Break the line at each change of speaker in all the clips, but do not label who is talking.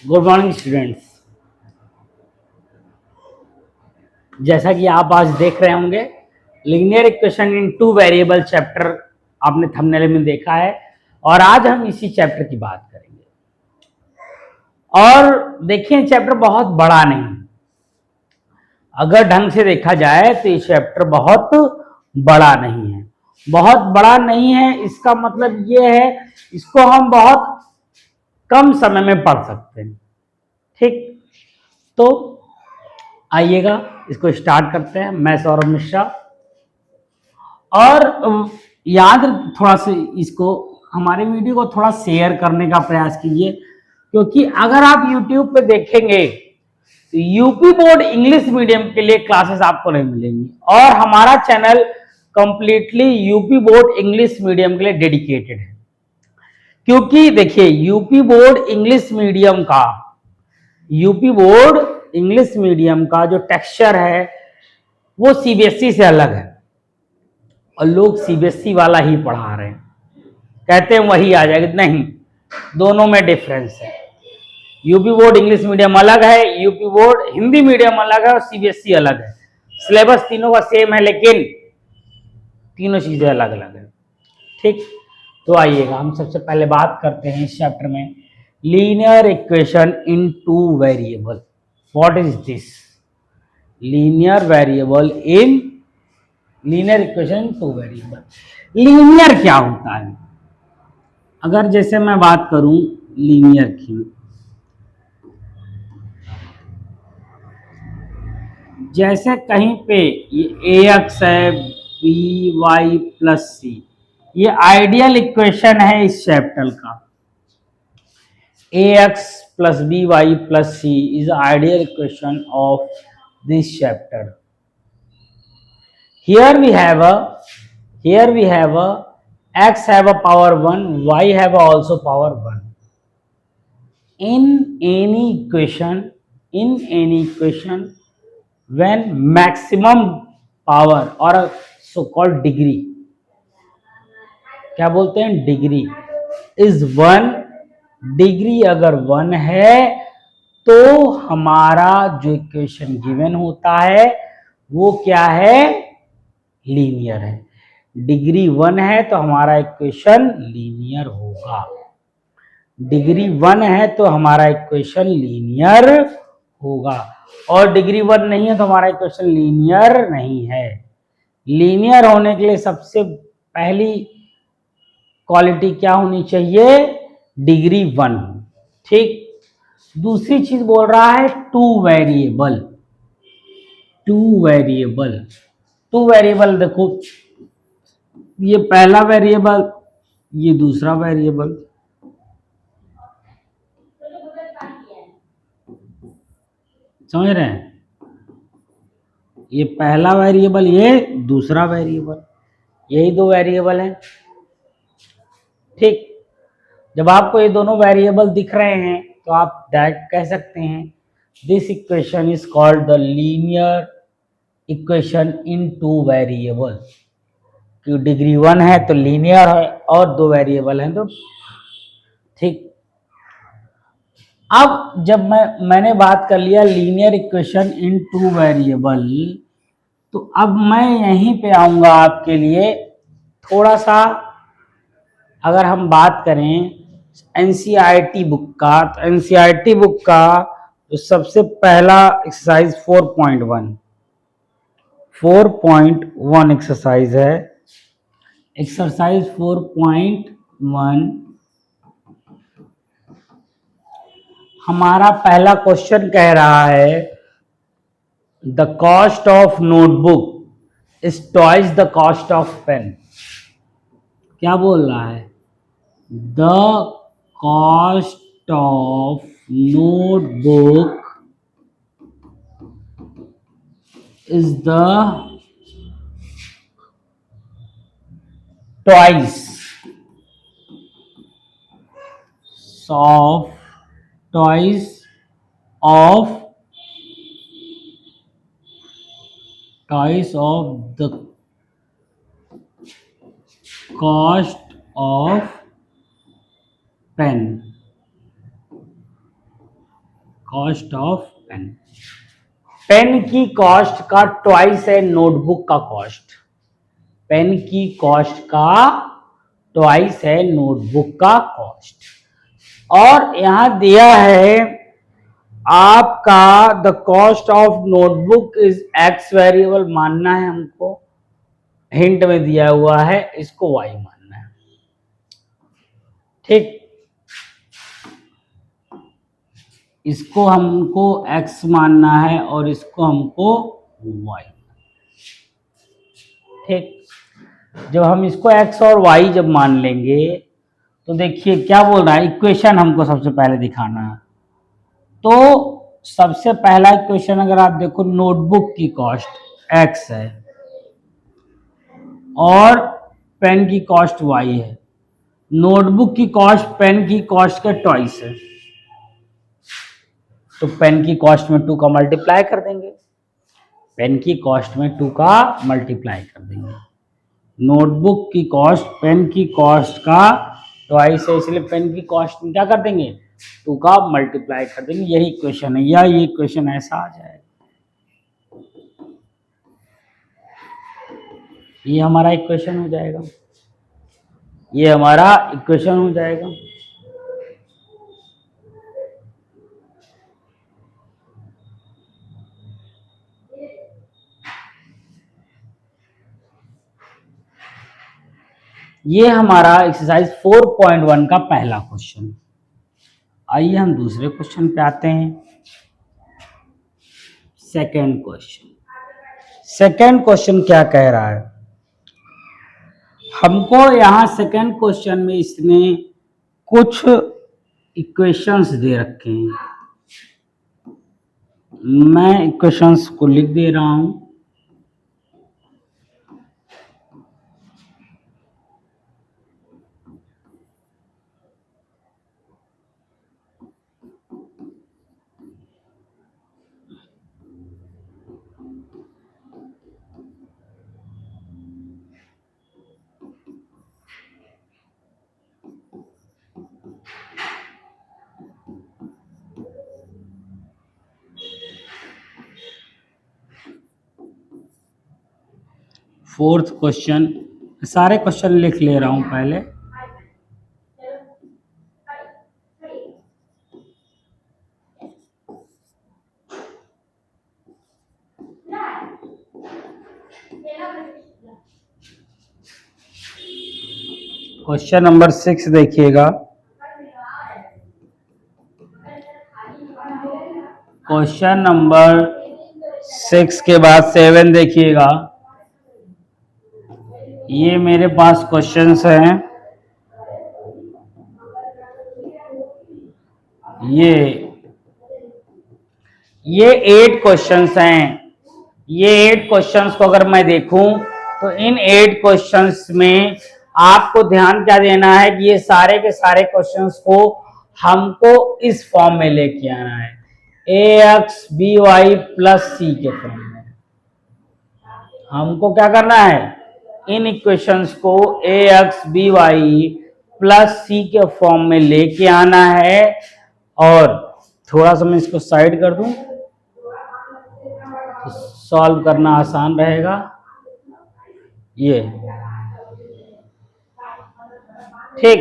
Good morning students. जैसा कि आप आज देख रहे होंगे, linear equation in two variable chapter आपने थंबनेल में देखा है और आज हम इसी चैप्टर की बात करेंगे। और देखिए, चैप्टर बहुत बड़ा नहीं, अगर ढंग से देखा जाए तो ये चैप्टर बहुत बड़ा नहीं है। बहुत बड़ा नहीं है इसका मतलब ये है इसको हम बहुत कम समय में पढ़ सकते हैं। ठीक, तो आइएगा इसको स्टार्ट करते हैं। मैं सौरभ मिश्रा। और याद थोड़ा सा इसको, हमारे वीडियो को थोड़ा शेयर करने का प्रयास कीजिए, क्योंकि अगर आप YouTube पे देखेंगे तो यूपी बोर्ड इंग्लिश मीडियम के लिए क्लासेस आपको नहीं मिलेंगी और हमारा channel completely UP board English medium के लिए डेडिकेटेड है। क्योंकि देखिए, यूपी बोर्ड इंग्लिश मीडियम का जो टेक्सचर है वो सीबीएसई से अलग है और लोग सीबीएसई वाला ही पढ़ा रहे हैं, कहते हैं वही आ जाएगा। नहीं, दोनों में डिफरेंस है। यूपी बोर्ड इंग्लिश मीडियम अलग है, यूपी बोर्ड हिंदी मीडियम अलग है और सीबीएसई अलग है। सिलेबस तीनों का सेम है लेकिन तीनों चीजें अलग अलग है। ठीक, तो आइएगा हम सबसे पहले बात करते हैं इस चैप्टर में linear equation in two variable. What is this? Linear variable in linear equation two variable. Linear क्या होता है? अगर जैसे मैं बात करूं लीनियर की, जैसे कहीं पे ये ए एक्स है, बी वाई प्लस सी, ये आइडियल इक्वेशन है इस चैप्टर का। A X plus B Y plus C is ideal equation of this chapter. Here we have a x have a power 1, y have a also power 1. In any equation, when maximum power or a so called degree, क्या बोलते हैं, degree is 1, degree अगर 1 है तो हमारा जो equation given होता है वो क्या है, लीनियर है। डिग्री 1 है तो हमारा इक्वेशन लीनियर होगा। डिग्री 1 है तो हमारा इक्वेशन लीनियर होगा और डिग्री 1 नहीं है तो हमारा इक्वेशन लीनियर नहीं है। लीनियर होने के लिए सबसे पहली क्वालिटी क्या होनी चाहिए, डिग्री 1। ठीक, दूसरी चीज बोल रहा है टू वेरिएबल। टू वेरिएबल देखो, ये पहला वेरिएबल, ये दूसरा वेरिएबल। समझ रहे हैं? ये पहला वेरिएबल, ये दूसरा वेरिएबल, यही दो वेरिएबल हैं। ठीक, जब आपको ये दोनों वेरिएबल दिख रहे हैं तो आप डायरेक्ट कह सकते हैं this equation is called the linear equation in two variable. कि डिग्री 1 है तो लीनियर है और दो वेरिएबल हैं तो ठीक। अब जब मैंने बात कर लिया linear equation in two variable, तो अब मैं यहीं पे आऊंगा आपके लिए थोड़ा सा। अगर हम बात करें एनसीईआरटी बुक का, तो एनसीईआरटी बुक का जो सबसे पहला एक्सरसाइज 4.1 एक्सरसाइज है। एक्सरसाइज 4.1 हमारा पहला क्वेश्चन कह रहा है the cost of notebook is twice the cost of pen. क्या बोल रहा है, the cost of notebook is the twice of the cost of pen। Cost of pen, pen की कॉस्ट का ट्वाइस है नोटबुक का कॉस्ट, पेन की cost का ट्वाइस है नोटबुक का कॉस्ट। और यहां दिया है आपका the cost of notebook is x variable मानना है हमको, हिंट में दिया हुआ है इसको वाई मानना है। ठीक, इसको हमको x मानना है और इसको हमको y। ठीक, जब हम इसको x और y जब मान लेंगे तो देखिए क्या बोल रहा है, इक्वेशन हमको सबसे पहले दिखाना है। तो सबसे पहला इक्वेशन अगर आप देखो, नोटबुक की कॉस्ट x है और पेन की कॉस्ट y है, नोटबुक की कॉस्ट पेन की कॉस्ट का ट्वाइस है, तो पेन की कॉस्ट में 2 का मल्टीप्लाई कर देंगे, पेन की कॉस्ट में 2 का मल्टीप्लाई कर देंगे। नोटबुक की कॉस्ट पेन की कॉस्ट का ट्वाइस है, इसलिए पेन की कॉस्ट में क्या कर देंगे, 2 का मल्टीप्लाई कर देंगे। यही इक्वेशन है, या ये इक्वेशन ऐसा आ जाएगा, ये हमारा इक्वेशन हो जाएगा, ये हमारा इक्वेशन हो जाएगा। ये हमारा एक्सरसाइज 4.1 का पहला क्वेश्चन। आइए हम दूसरे क्वेश्चन पे आते हैं। सेकंड क्वेश्चन, सेकंड क्वेश्चन क्या कह रहा है हमको, यहां सेकंड क्वेश्चन में इसने कुछ इक्वेशंस दे रखे हैं, मैं इक्वेशंस को लिख दे रहा हूं। फोर्थ क्वेश्चन, सारे क्वेश्चन लिख ले रहा हूं पहले। क्वेश्चन नंबर 6 देखिएगा, क्वेश्चन नंबर 6 के बाद 7 देखिएगा। ये मेरे पास क्वेश्चंस हैं, ये 8 क्वेश्चंस हैं। ये 8 क्वेश्चंस को अगर मैं देखूं तो इन 8 क्वेश्चंस में आपको ध्यान क्या देना है कि ये सारे के सारे क्वेश्चंस को हमको इस फॉर्म में लेके आना है, ax by प्लस सी के फॉर्म में। हमको क्या करना है, इन इक्वेशंस को ax by प्लस सी के फॉर्म में लेके आना है। और थोड़ा सा मैं इसको साइड कर दूं तो सॉल्व करना आसान रहेगा। ये ठीक,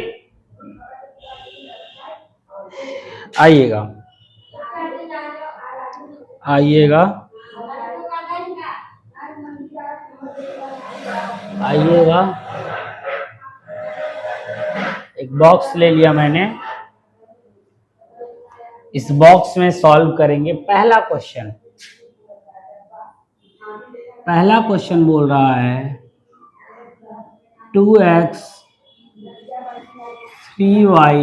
आइएगा आइएगा आइएगा, एक बॉक्स ले लिया मैंने, इस बॉक्स में सॉल्व करेंगे पहला क्वेश्चन। पहला क्वेश्चन बोल रहा है 2x 3y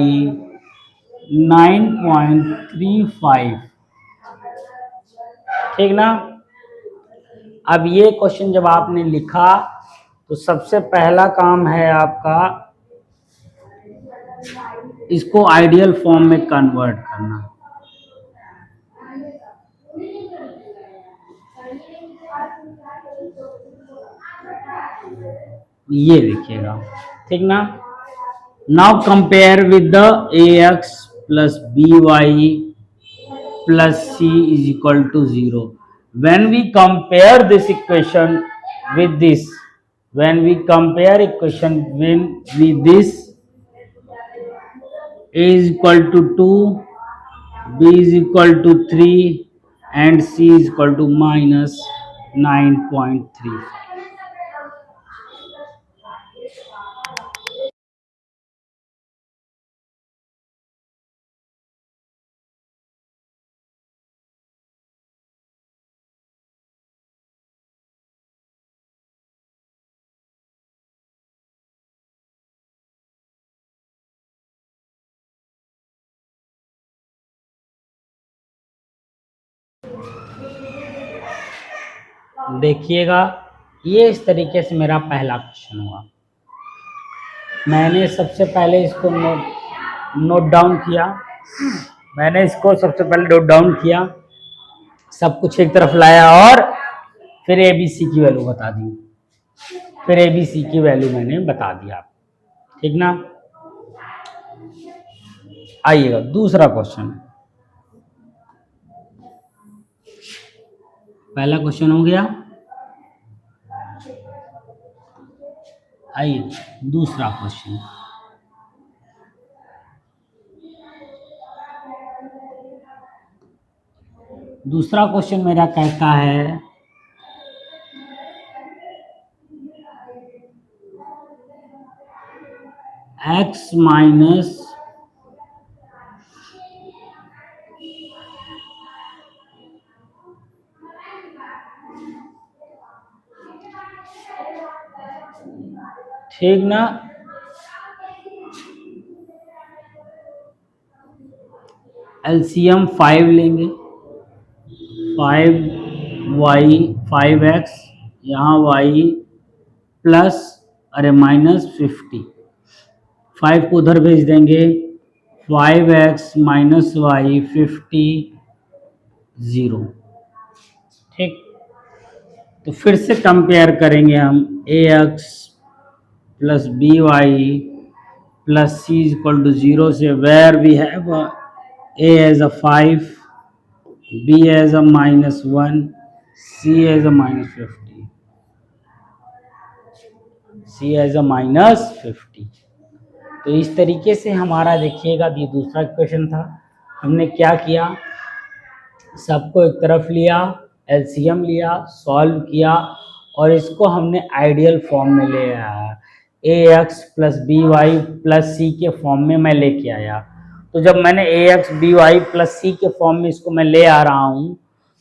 9.35, ठीक ना। अब ये क्वेश्चन जब आपने लिखा तो सबसे पहला काम है आपका इसको आइडियल फॉर्म में कन्वर्ट करना। ये देखिएगा, ठीक ना। Now compare with the ax plus by plus C is equal to 0. When we compare this equation with this, when we compare equation with this, A is equal to 2, B is equal to 3 and C is equal to minus 9.3. देखिएगा, ये इस तरीके से मेरा पहला question हुआ। मैंने सबसे पहले इसको नोट डाउन किया, सब कुछ एक तरफ लाया और फिर ABC की वैल्यू बता दी, फिर ABC की वैल्यू मैंने बता दिया, ठीक ना। आइएगा दूसरा क्वेश्चन। पहला क्वेश्चन हो गया, आइए दूसरा क्वेश्चन। दूसरा क्वेश्चन मेरा कहता है x माइनस ठीक ना, एलसीएम 5 लेंगे, 5x, यहाँ y प्लस अरे माइनस 50, 5 को उधर भेज देंगे, 5x माइनस वाई 50 0, ठीक। तो फिर से कंपेयर करेंगे हम ax plus by plus c is equal to 0 से, where we have a as a 5, b as a minus 1, c as a minus 50, c as a minus 50। तो इस तरीके से हमारा देखिएगा, ये दूसरा क्वेश्चन था। हमने क्या किया, सबको एक तरफ लिया, एलसीएम लिया, सॉल्व किया और इसको हमने आइडियल फॉर्म में ले आया, A X plus B Y plus C के फॉर्म में मैं लेके आया। तो जब मैंने A X B Y plus C के फॉर्म में इसको मैं ले आ रहा हूँ,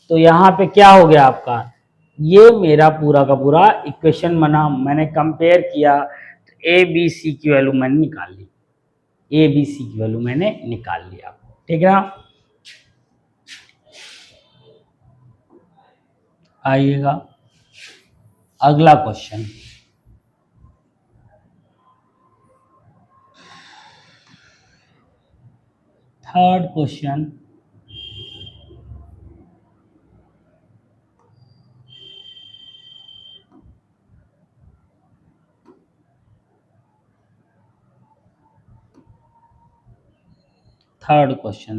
तो यहाँ पे क्या हो गया आपका, ये मेरा पूरा का पूरा इक्वेशन बना। मैंने कंपेयर किया तो ए बी सी की वैल्यू मैंने निकाल ली, ए बी सी की वैल्यू मैंने निकाल लिया, ठीक है ना। आइएगा अगला क्वेश्चन। थर्ड क्वेश्चन,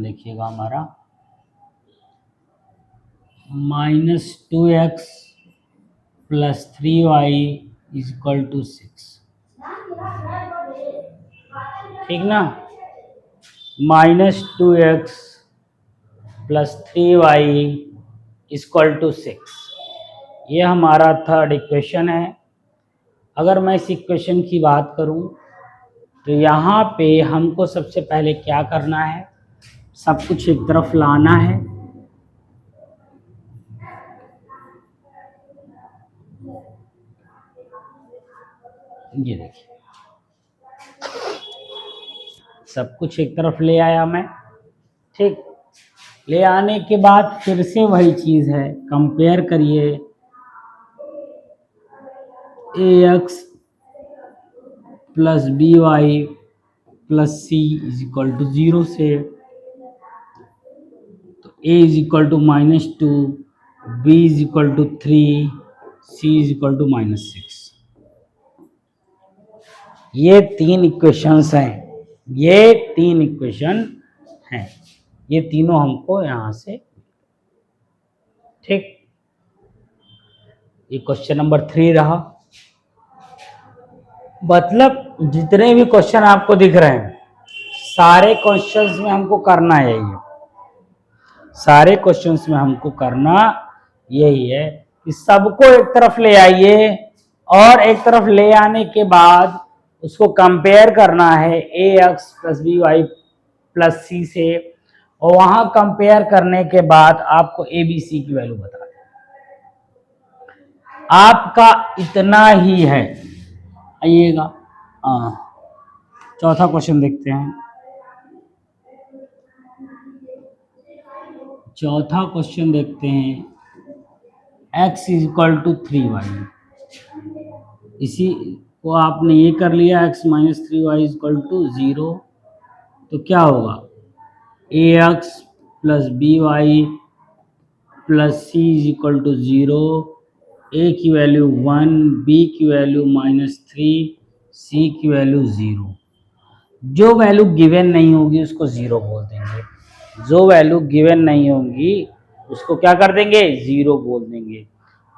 देखिएगा हमारा -2x plus 3y is equal to 6, ठीक ना। -2x plus 3y is equal to 6, ये हमारा थर्ड इक्वेशन है। अगर मैं इस इक्वेशन की बात करूं तो यहाँ पे हमको सबसे पहले क्या करना है, सब कुछ एक तरफ लाना है, ये देखिए सब कुछ एक तरफ ले आया मैं, ठीक। ले आने के बाद फिर से वही चीज है, कंपेयर करिए A X plus B Y plus C is equal to 0 से। तो A is equal to -2, B is equal to 3, C is equal to -6। ये तीन इक्वेशंस हैं, ये तीन इक्वेशन हैं, ये तीनों हमको यहां से, ठीक। ये क्वेश्चन नंबर 3 रहा। मतलब जितने भी क्वेश्चन आपको दिख रहे हैं सारे क्वेश्चंस में हमको करना यही है, सारे क्वेश्चंस में हमको करना यही है कि सबको एक तरफ ले आइए और एक तरफ ले आने के बाद उसको कंपेयर करना है A X plus B Y plus C से, और वहां कंपेयर करने के बाद आपको ए बी सी की वैल्यू बता दें। आपका इतना ही है। आइएगा चौथा क्वेश्चन देखते हैं। चौथा क्वेश्चन देखते हैं। x is equal to 3y, इसी को आपने ये कर लिया, x minus 3y is equal to 0, तो क्या होगा ax plus B Y plus C is equal to 0, a की वैल्यू 1, b की वैल्यू -3, c की वैल्यू 0। जो वैल्यू गिवन नहीं होगी उसको 0 बोल देंगे, जो वैल्यू गिवन नहीं होगी उसको क्या कर देंगे, 0 बोल देंगे।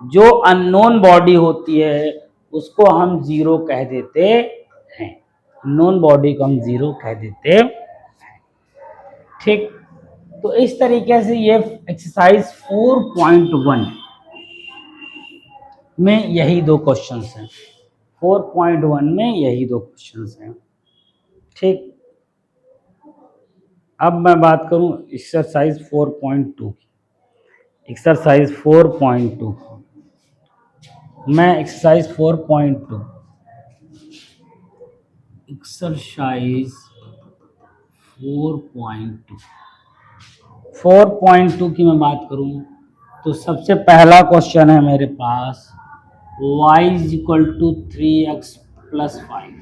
जो अननोन बॉडी होती है उसको हम 0 कह देते हैं, नोन बॉडी को हम 0 कह देते हैं, ठीक। तो इस तरीके से ये एक्सरसाइज 4.1 में यही दो क्वेश्चंस हैं, 4.1 में यही दो क्वेश्चंस हैं, ठीक। अब मैं बात करूं एक्सरसाइज 4.2 की। एक्सरसाइज 4.2 मैं एक्सरसाइज 4.2 एक्सरसाइज 4.2 की मैं बात करूं तो सबसे पहला क्वेश्चन है मेरे पास y is equal to 3x plus 5।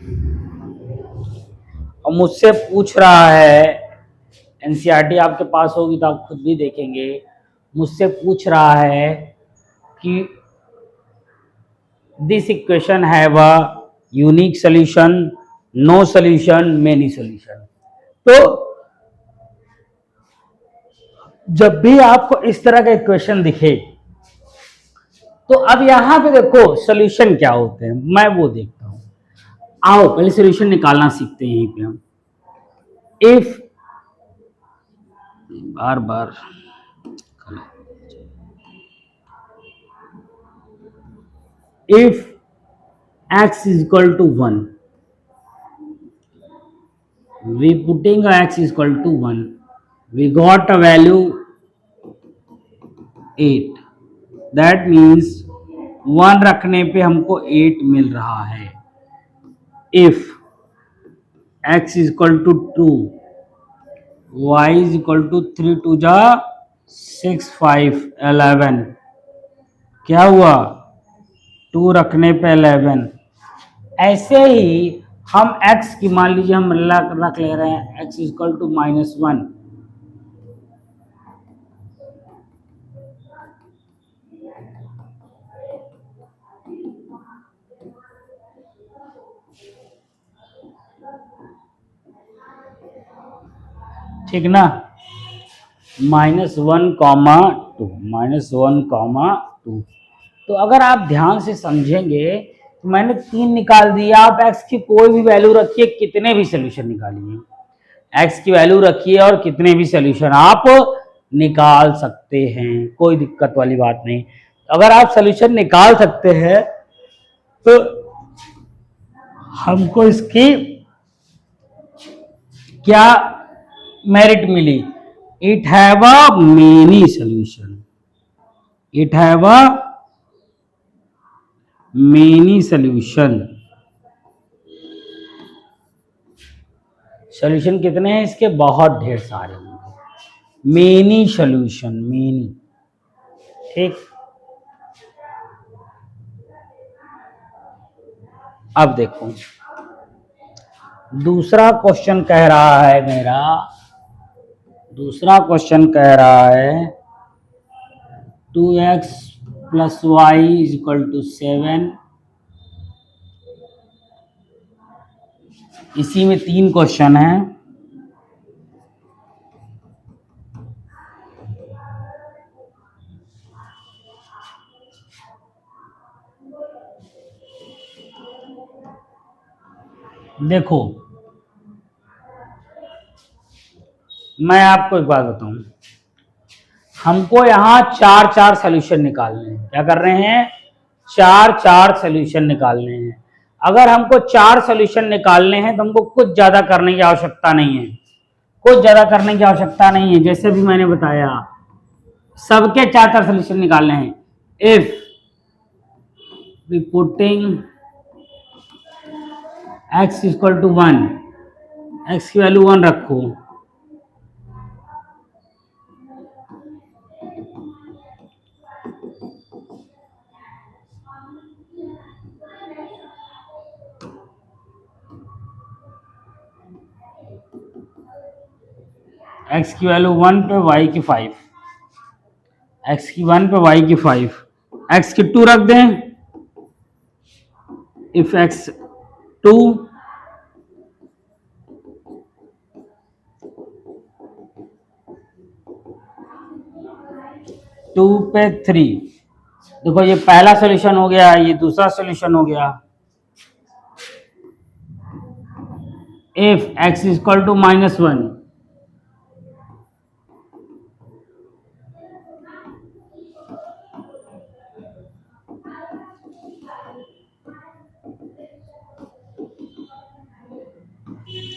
और मुझसे पूछ रहा है, एनसीईआरटी आपके पास होगी तो आप खुद भी देखेंगे, मुझसे पूछ रहा है कि this equation have a unique solution, no solution, many solution. तो जब भी आपको इस तरह का इक्वेशन दिखे तो अब यहां पे देखो सॉल्यूशन क्या होते हैं, मैं वो देखता हूं। आओ पहले सॉल्यूशन निकालना सीखते हैं। यहीं पे हम if bar bar if x is equal to 1, we putting x is equal to 1, we got a value 8, that means 1 रखने पे हमको 8 मिल रहा है। if x is equal to 2, y is equal to 3 2 जा 6 5 11, क्या हुआ 2 रखने पे 11। ऐसे ही हम x की मान लीजिए हम रख ले रहे हैं x इक्वल टू -1, ठीक ना, -1,2 तो अगर आप ध्यान से समझेंगे तो मैंने 3 निकाल दिया। आप x की कोई भी वैल्यू रखिए, कितने भी सोल्यूशन निकालिए, x की वैल्यू रखिए और कितने भी सोल्यूशन आप निकाल सकते हैं, कोई दिक्कत वाली बात नहीं। अगर आप सोल्यूशन निकाल सकते हैं तो हमको इसकी क्या मेरिट मिली, it have a many solution, it have a many solution. Solution कितने हैं इसके, बहुत ढेर सारे होंगे, मेनी सोल्यूशन, मेनी, ठीक। अब देखो दूसरा क्वेश्चन कह रहा है मेरा, दूसरा क्वेश्चन कह रहा है 2x plus y is equal to 7। इसी में 3 क्वेश्चन हैं। देखो मैं आपको एक बात बताऊं, हमको यहाँ चार चार सोल्यूशन निकालने हैं। क्या कर रहे हैं? चार चार सोल्यूशन निकालने हैं। अगर हमको चार सोल्यूशन निकालने हैं तो हमको कुछ ज्यादा करने की आवश्यकता नहीं है, कुछ ज्यादा करने की आवश्यकता नहीं है। जैसे भी मैंने बताया, सबके चार चार सोल्यूशन निकालने हैं। If we putting x equal to 1, x की वैल्यू 1 रखो, x की वैल्यू 1 पे y की 5, x की 1 पे y की 5, x की 2 रख दें। इफ x 2 2 पे 3, देखो ये पहला सॉल्यूशन हो गया, ये दूसरा सॉल्यूशन हो गया। इफ x इक्वल टू -1,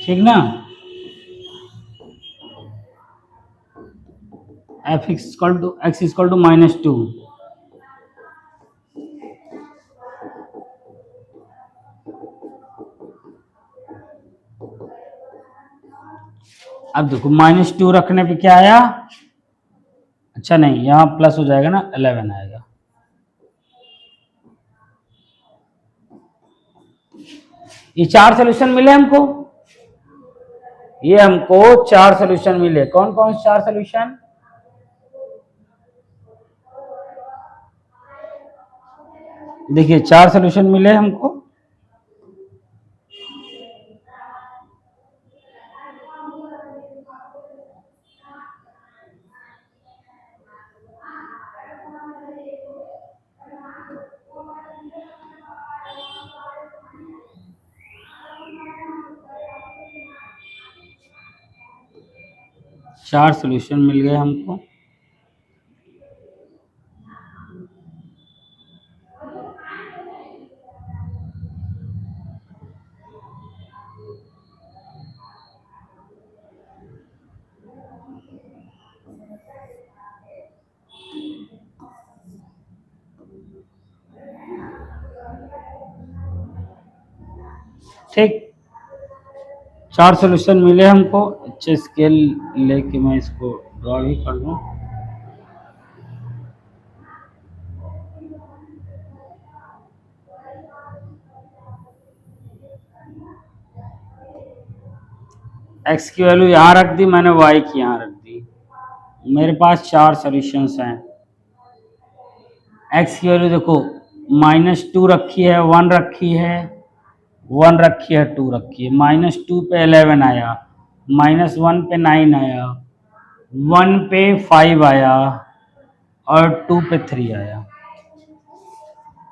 ठीक ना। f equal to x equal to -2, अब देखो -2 रखने पे क्या आया? अच्छा नहीं, यहाँ प्लस हो जाएगा ना, 11 आएगा। ये चार सोल्यूशन मिले हमको, ये हमको चार सोल्यूशन मिले। कौन कौन से चार सोल्यूशन? देखिए चार सोल्यूशन मिले हमको। चार सोल्यूशन मिल गए हमको। ठीक, चार सोल्यूशन मिले हमको। अच्छे स्केल लेके मैं इसको ड्रॉ भी कर लूँ। x की वैल्यू यहाँ रख दी मैंने, y की यहाँ रख दी। मेरे पास चार सोल्यूशंस हैं। x की वैल्यू देखो, -2 रखी है, 1 रखी है, 1 रखी है, 2 रखी है। -2 पे 11 आया, -1 पे 9 आया, 1 पे 5 आया और 2 पे 3 आया।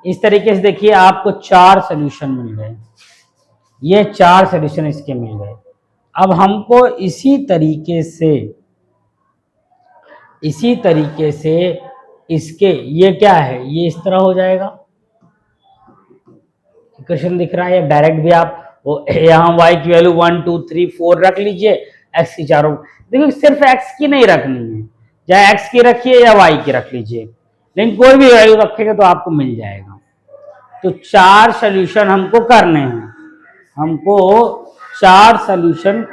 इस तरीके से देखिए आपको चार सोल्यूशन मिल गए। ये चार सोल्यूशन इसके मिल गए। अब हमको इसी तरीके से इसके, ये क्या है, ये इस तरह हो जाएगा। इक्वेशन दिख रहा है, या डायरेक्ट भी आप यहाँ y की वैल्यू 1 2 3 4 रख लीजिए, x की चारों। देखिए सिर्फ x की नहीं रखनी है, चाहे x की रखिए या y की रख लीजिए, लेकिन कोई भी वैल्यू रखेगा तो आपको मिल जाएगा। तो चार सोल्यूशन हमको करने हैं, हमको चार सोल्यूशन